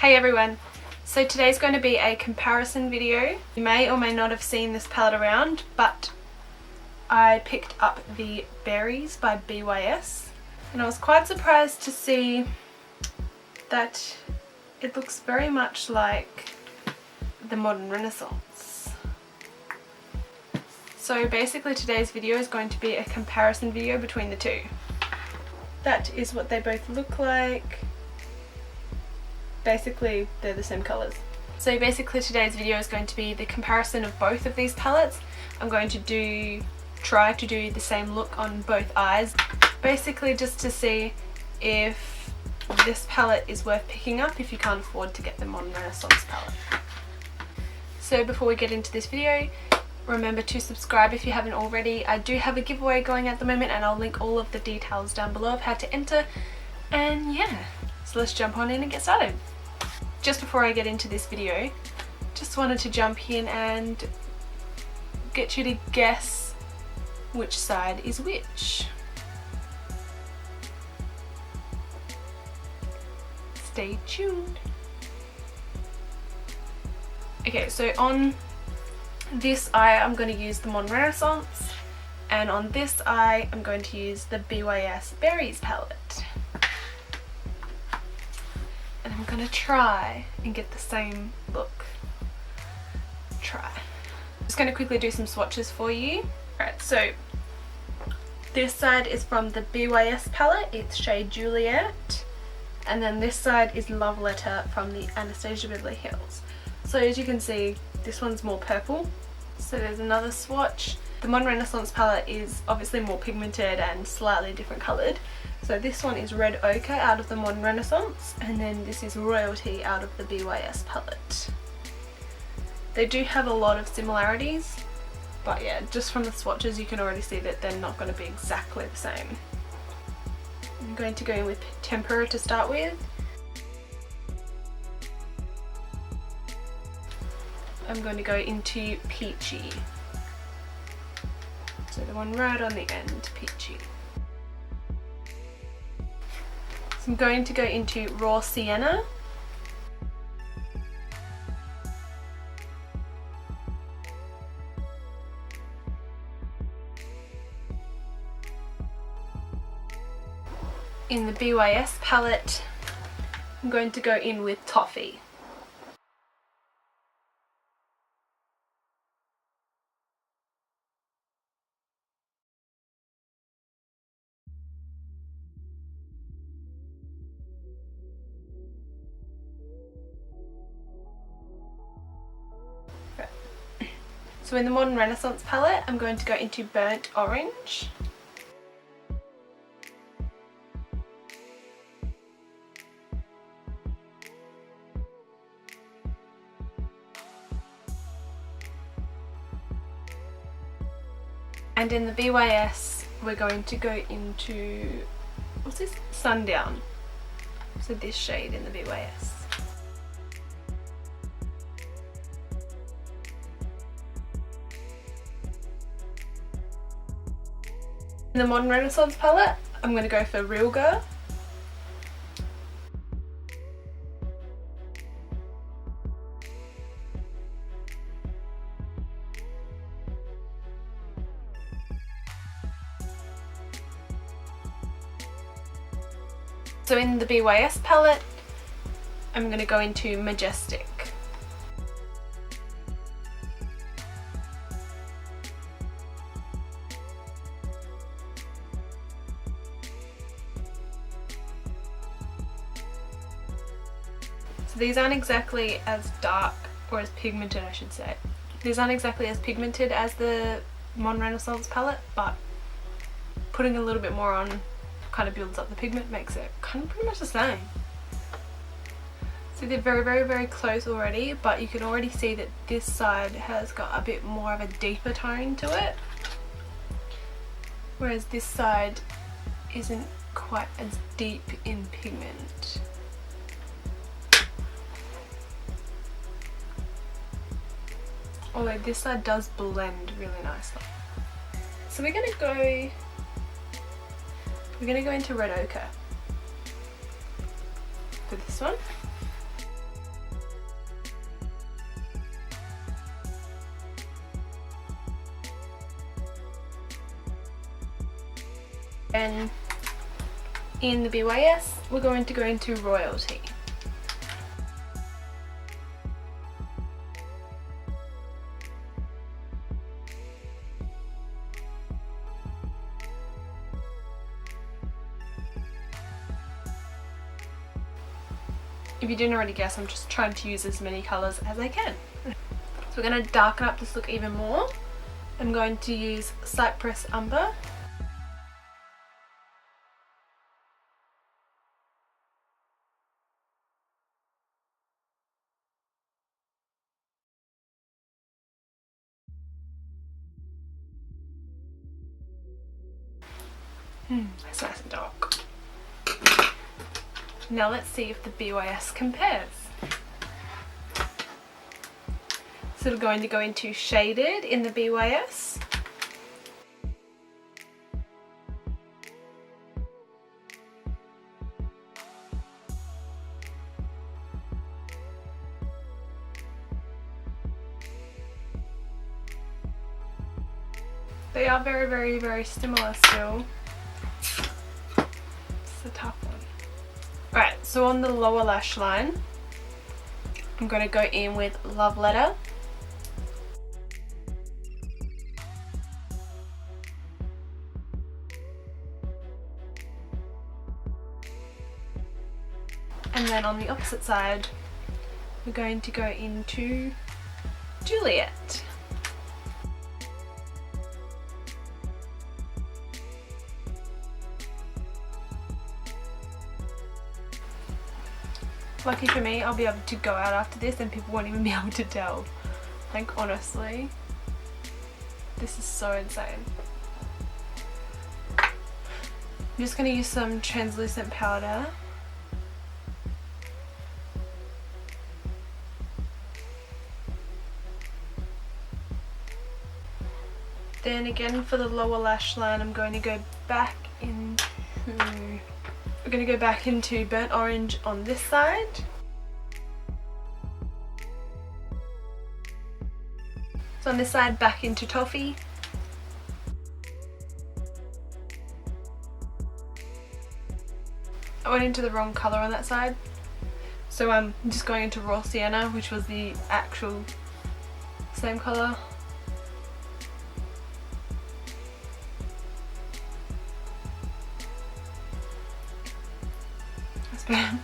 Hey everyone, so today's going to be a comparison video. You may or may not have seen this palette around, but I picked up the Berries by BYS and I was quite surprised to see that it looks very much like the Modern Renaissance. So basically today's video is going to be a comparison video between the two. That is what they both look like. Basically they're the same colours. So basically today's video is going to be the comparison of both of these palettes. I'm going to try to do the same look on both eyes, basically just to see if this palette is worth picking up if you can't afford to get the Modern Renaissance palette. So before we get into this video, remember to subscribe if you haven't already. I do have a giveaway going at the moment and I'll link all of the details down below of how to enter. And yeah, so let's jump on in and get started. Just before I get into this video, just wanted to jump in and get you to guess which side is which. Stay tuned. Okay, so on this eye I'm going to use the Modern Renaissance, and on this eye I'm going to use the BYS Berries palette. And I'm going to try and get the same look. Just going to quickly do some swatches for you. Alright, so this side is from the BYS palette, it's shade Juliet, and then this side is Love Letter from the Anastasia Beverly Hills. So as you can see, this one's more purple. So there's another swatch. The Modern Renaissance palette is obviously more pigmented and slightly different coloured. So this one is Red Ochre out of the Modern Renaissance, and then this is Royalty out of the BYS palette. They do have a lot of similarities, but yeah, just from the swatches you can already see that they're not going to be exactly the same. I'm going to go in with Tempera to start with. I'm going to go into Peachy. So the one right on the end, Peachy. So I'm going to go into Raw Sienna. In the BYS palette, I'm going to go in with Toffee. So in the Modern Renaissance palette, I'm going to go into Burnt Orange. And in the BYS, we're going to go into, what's this? Sundown. So this shade in the BYS. In the Modern Renaissance palette, I'm going to go for Real Girl. So in the BYS palette, I'm going to go into Majestic. So these aren't exactly as dark, or as pigmented I should say. These aren't exactly as pigmented as the Modern Renaissance palette, but putting a little bit more on kind of builds up the pigment, makes it kind of pretty much the same. So they're very close already, but you can already see that this side has got a bit more of a deeper tone to it, whereas this side isn't quite as deep in pigment. Although this side does blend really nicely. So we're gonna go into Red Ochre for this one. And in the BYS, we're going to go into Royalty. If you didn't already guess, I'm just trying to use as many colours as I can. So we're going to darken up this look even more. I'm going to use Cypress Umber. It's nice and dark. Now let's see if the BYS compares. So we're going to go into Shaded in the BYS. They are very similar still. It's a tough one. Alright, so on the lower lash line, I'm going to go in with Love Letter. And then on the opposite side, we're going to go into Juliet. Lucky for me, I'll be able to go out after this and people won't even be able to tell. Like, honestly, this is so insane. I'm just going to use some translucent powder. Then again for the lower lash line, I'm going to go back into Burnt Orange on this side. So on this side, back into Toffee. I went into the wrong colour on that side. So I'm just going into Raw Sienna, which was the actual same colour. I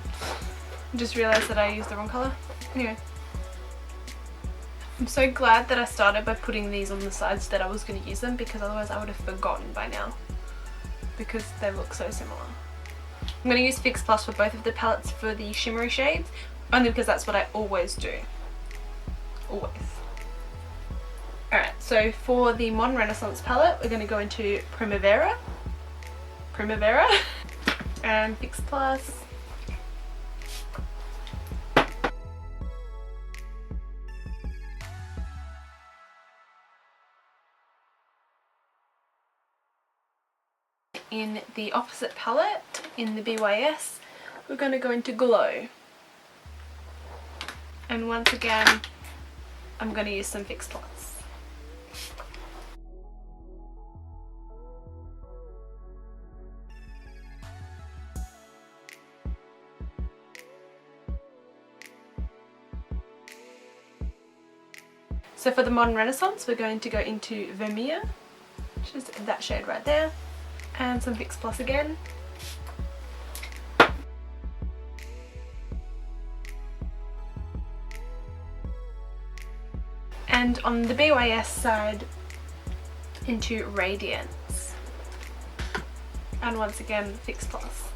just realised that I used the wrong colour. Anyway, I'm so glad that I started by putting these on the sides that I was going to use them, because otherwise I would have forgotten by now, because they look so similar. I'm going to use Fix Plus for both of the palettes for the shimmery shades, only because that's what I always do. Always. Alright, so for the Modern Renaissance palette, we're going to go into Primavera and Fix Plus. In the opposite palette, in the BYS, we're going to go into Glow. And once again, I'm going to use some Fix Plus. So for the Modern Renaissance, we're going to go into Vermeer, which is that shade right there. And some Fix Plus again. And on the BYS side, into Radiance. And once again, Fix Plus.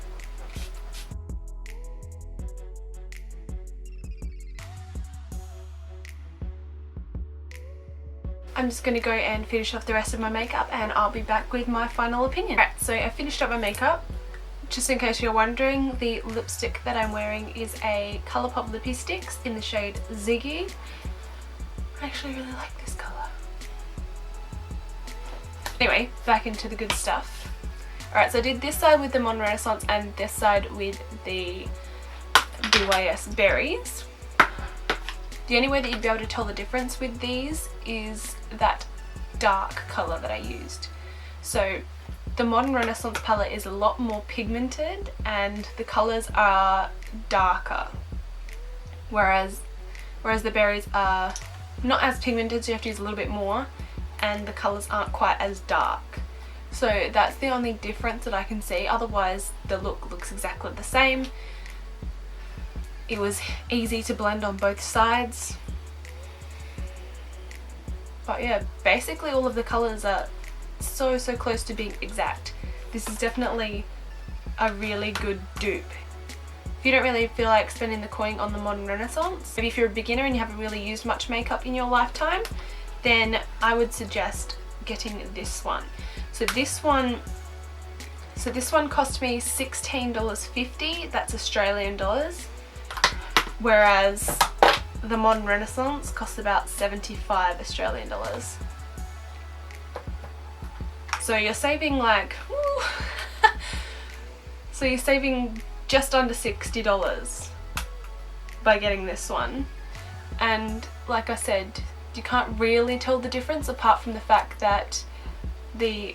I'm just going to go and finish off the rest of my makeup and I'll be back with my final opinion. Alright, so I finished up my makeup. Just in case you're wondering, the lipstick that I'm wearing is a Colourpop Lippie Sticks in the shade Ziggy. I actually really like this colour. Anyway, back into the good stuff. Alright, so I did this side with the Modern Renaissance and this side with the BYS Berries. The only way that you'd be able to tell the difference with these is that dark colour that I used. So the Modern Renaissance palette is a lot more pigmented and the colours are darker, whereas the berries are not as pigmented, so you have to use a little bit more, and the colours aren't quite as dark. So that's the only difference that I can see. Otherwise the look looks exactly the same. It was easy to blend on both sides. But yeah, basically all of the colours are so close to being exact. This is definitely a really good dupe. If you don't really feel like spending the coin on the Modern Renaissance, maybe if you're a beginner and you haven't really used much makeup in your lifetime, then I would suggest getting this one. So this one cost me $16.50, that's Australian dollars, whereas the Modern Renaissance costs about 75 Australian dollars. So you're saving like, so you're saving just under $60 by getting this one. And like I said, you can't really tell the difference apart from the fact that the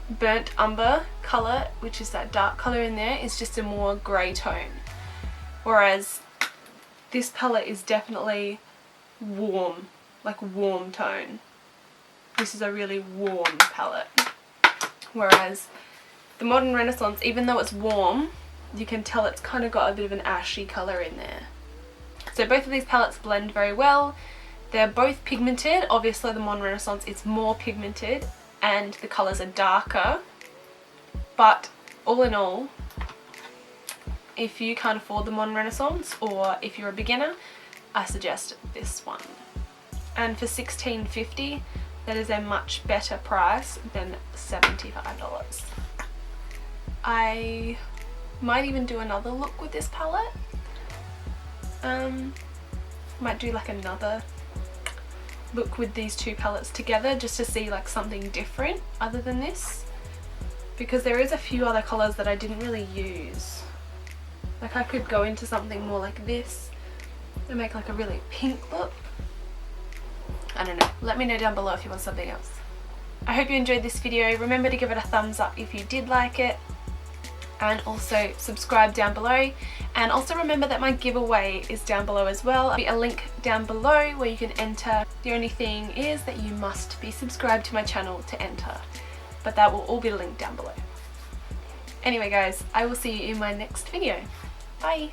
burnt umber colour, which is that dark colour in there, is just a more grey tone, whereas this palette is definitely warm, like warm tone. This is a really warm palette, whereas the Modern Renaissance, even though it's warm, you can tell it's kind of got a bit of an ashy colour in there. So both of these palettes blend very well. They're both pigmented. Obviously the Modern Renaissance is more pigmented and the colours are darker, but all in all, if you can't afford the Modern Renaissance or if you're a beginner, I suggest this one. And for $16.50, that is a much better price than $75. I might even do another look with this palette. Might do like another look with these two palettes together just to see like something different other than this, because there is a few other colours that I didn't really use. Like I could go into something more like this and make like a really pink look. I don't know, let me know down below if you want something else. I hope you enjoyed this video. Remember to give it a thumbs up if you did like it, and also subscribe down below, and also remember that my giveaway is down below as well. There'll be a link down below where you can enter. The only thing is that you must be subscribed to my channel to enter, but that will all be linked down below. Anyway guys, I will see you in my next video. Bye!